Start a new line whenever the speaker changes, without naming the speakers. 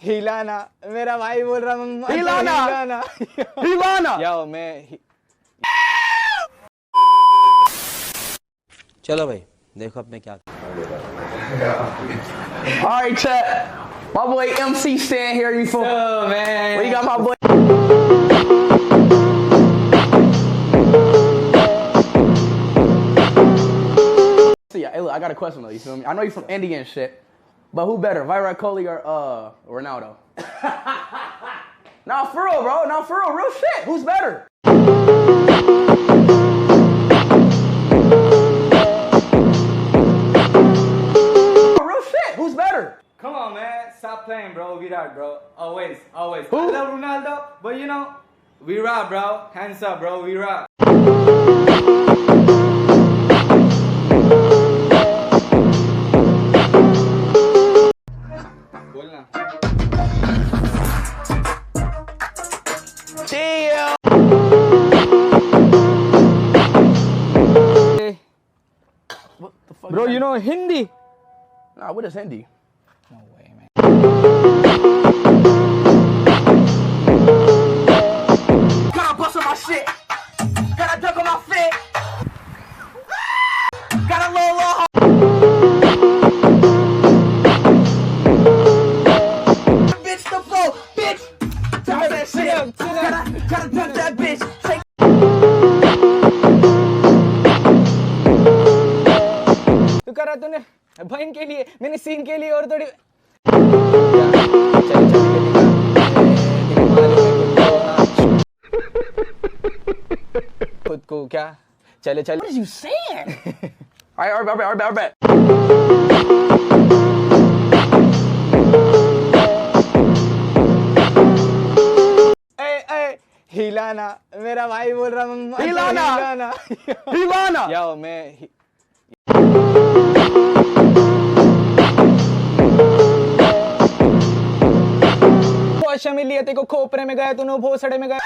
हिलाना, मेरा भाई बोल रहा मम्मा
हिलाना
हिलाना
हिलाना
याओ मैं
चलो भाई देखो अब मैं क्या
Alright, chat. My boy MC stand here. You fool.
Oh man,
Well, you got my boy. See, hey, look, I got a question though. You feel me? I know you're from India and shit, but who better, Virat Kohli or Ronaldo? Nah, for real, bro. Nah, for real, real shit. Who's better? Real shit. Who's better?
come on man, stop playing bro, Virat bro, always.
Who?
I love Ronaldo, but you know, Virat bro, hands up bro, Virat. बोलना
Damn. What the fuck?
bro, you know Hindi?
Nah, what is Hindi?
No way man.
Gotta bust on my shit. Gotta duck on my fit. Got a little bitch the flow, bitch. Tell me that shit. Gotta duck that bitch. Take
तू करा तूने बहन के लिए, मैंने scene के लिए और थोड़ी खुद को क्या चले चले
What are you saying? Alright, bet.
हिलाना, मेरा भाई बोल रहा मम्मा
हिलाना
हिलाना
हिलाना
याओ मैं मिली है तेरे को खोपरे में गया तूने भोसड़े में गया